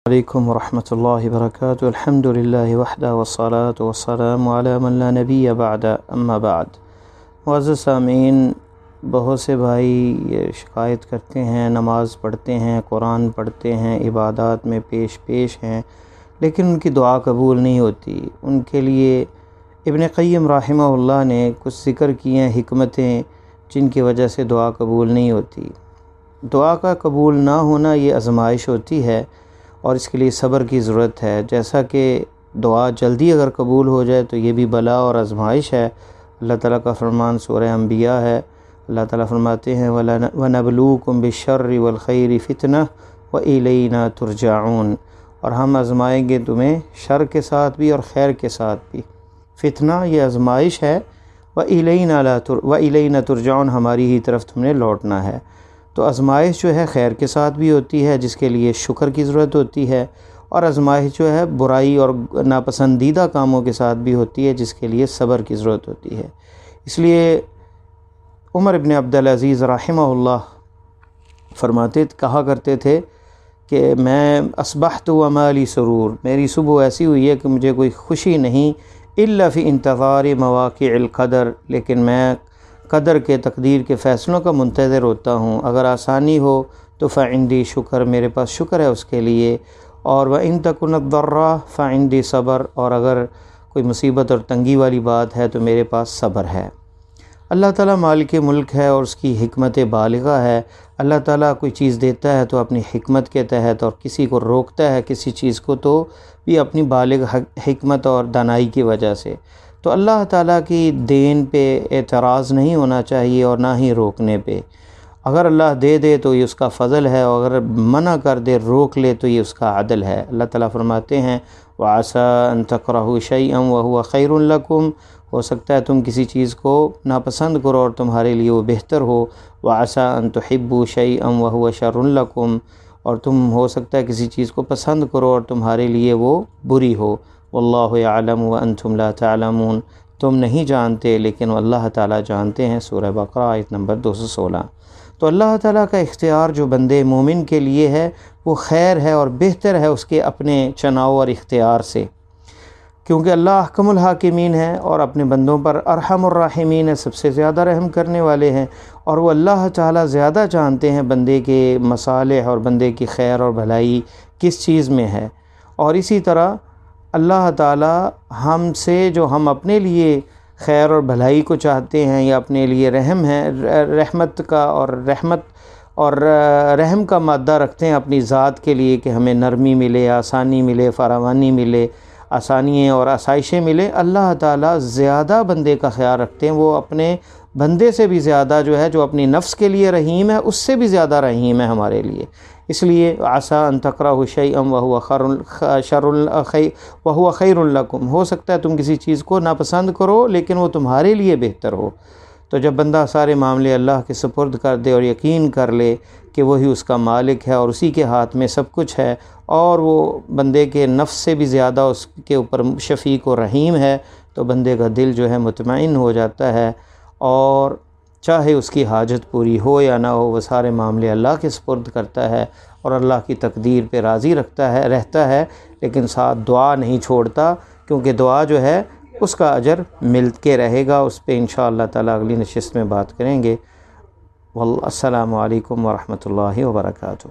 علیکم ورحمۃ اللہ وبرکاتہ۔ الحمد للہ وحدہ والصلاۃ والسلام علی من لا نبی بعد، اما بعد۔ معزز سامعین، بہت سے بھائی یہ شکایت کرتے ہیں، نماز پڑھتے ہیں، قرآن پڑھتے ہیں، عبادات میں پیش ہیں، لیکن ان کی دعا قبول نہیں ہوتی۔ ان کے لیے ابن قیم رحمہ اللہ نے کچھ ذکر کیے ہیں حکمتیں جن کی وجہ سے دعا قبول نہیں ہوتی۔ دعا کا قبول نہ ہونا یہ آزمائش ہوتی ہے اور اس کے لیے صبر کی ضرورت ہے۔ جیسا کہ دعا جلدی اگر قبول ہو جائے تو یہ بھی بلا اور آزمائش ہے۔ اللہ تعالیٰ کا فرمان سورہ انبیاء ہے، اللہ تعالیٰ فرماتے ہیں وَنَبْلُوكُمْ بِالشَّرِّ وَالْخَيْرِ فِتْنَةً وَإِلَيْنَا تُرْجَعُونَ، اور ہم آزمائیں گے تمہیں شر کے ساتھ بھی اور خیر کے ساتھ بھی۔ فتنہ یہ آزمائش ہے، وَإِلَيْنَا تُرْجَعُونَ، ہماری ہی طرف تم نے لوٹنا ہے۔ تو آزمائش جو ہے خیر کے ساتھ بھی ہوتی ہے جس کے لیے شکر کی ضرورت ہوتی ہے، اور آزمائش جو ہے برائی اور ناپسندیدہ کاموں کے ساتھ بھی ہوتی ہے جس کے لیے صبر کی ضرورت ہوتی ہے۔ اس لیے عمر بن عبدالعزیز رحمہ اللہ کہا کرتے تھے کہ میں اصبحت ومالی سرور، میری صبح ایسی ہوئی ہے کہ مجھے کوئی خوشی نہیں، الا فی انتظار مواقع القدر، لیکن میں قدر کے تقدیر کے فیصلوں کا منتظر ہوتا ہوں۔ اگر آسانی ہو تو فعندی شکر، میرے پاس شکر ہے اس کے لیے، اور وَإِن تَكُنْ الضَّرَّةُ فعندی صبر، اور اگر کوئی مصیبت اور تنگی والی بات ہے تو میرے پاس صبر ہے۔ اللہ تعالیٰ مالک ملک ہے اور اس کی حکمت بالغہ ہے۔ اللہ تعالیٰ کوئی چیز دیتا ہے تو اپنی حکمت کے تحت، اور کسی کو روکتا ہے کسی چیز کو تو بھی اپنی بالغ حکمت اور دانائی کی وجہ سے۔ تو اللہ تعالیٰ کی دین پہ اعتراض نہیں ہونا چاہیے اور نہ ہی روکنے پہ۔ اگر اللہ دے دے تو یہ اس کا فضل ہے، اور اگر منع کر دے، روک لے، تو یہ اس کا عدل ہے۔ اللہ تعالیٰ فرماتے ہیں وَعَسَىٰ أَن تَكْرَهُوا شَيْئًا وَهُوَ خَيْرٌ لَكُمْ، ہو سکتا ہے تم کسی چیز کو ناپسند کرو اور تمہارے لیے وہ بہتر ہو۔ وَعَسَىٰ أَن تُحِبُّوا شَيْئًا وَهُوَ شَرٌ لَكُمْ، اور تم ہو سکتا ہے کسی چیز کو پسند کرو اور تمہارے لیے وہ بری ہو۔ وَاللَّهُ يَعْلَمُ وَأَنْتُمْ لَا تَعْلَمُونَ، تم نہیں جانتے لیکن اللہ تعالیٰ جانتے ہیں۔ سورہ بقرہ آیت نمبر 216۔ تو اللہ تعالیٰ کا اختیار جو بندے مومن کے لیے ہے وہ خیر ہے اور بہتر ہے اس کے اپنے چناؤ اور اختیار سے، کیونکہ اللہ احکم الحاکمین ہے اور اپنے بندوں پر ارحم الراحمین ہے، سب سے زیادہ رحم کرنے والے ہیں، اور وہ اللہ تعالیٰ زیادہ جانتے ہیں بندے کے مصالح اور بندے کی خیر اور بھلائی کس چیز میں ہے۔ اور اسی طرح اللہ تعالیٰ ہم سے جو ہم اپنے لیے خیر اور بھلائی کو چاہتے ہیں یا اپنے لیے رحم ہے، رحمت اور رحم کا مادہ رکھتے ہیں اپنی ذات کے لیے کہ ہمیں نرمی ملے، آسانی ملے، فراوانی ملے، آسانیاں اور آسائشیں ملے، اللہ تعالیٰ زیادہ بندے کا خیال رکھتے ہیں۔ وہ اپنے بندے سے بھی زیادہ جو ہے، جو اپنی نفس کے لیے رحیم ہے، اس سے بھی زیادہ رحیم ہے ہمارے لیے۔ اس لیے عسیٰ ان تکرہوا شیئا وہو خیر لکم، ہو سکتا ہے تم کسی چیز کو ناپسند کرو لیکن وہ تمہارے لیے بہتر ہو۔ تو جب بندہ سارے معاملے اللہ کے سپرد کر دے اور یقین کر لے کہ وہی اس کا مالک ہے اور اسی کے ہاتھ میں سب کچھ ہے، اور وہ بندے کے نفس سے بھی زیادہ اس کے اوپر شفیق و رحیم ہے، تو بندے کا دل جو ہے مطمئن ہو جاتا ہے، اور چاہے اس کی حاجت پوری ہو یا نہ ہو، وہ سارے معاملے اللہ کے سپرد کرتا ہے اور اللہ کی تقدیر پہ راضی رہتا ہے، لیکن ساتھ دعا نہیں چھوڑتا، کیونکہ دعا جو ہے اس کا اجر مل کے رہے گا۔ اس پہ انشاءاللہ تعالیٰ اگلی نشست میں بات کریں گے۔ السلام علیکم ورحمۃ اللہ وبرکاتہ۔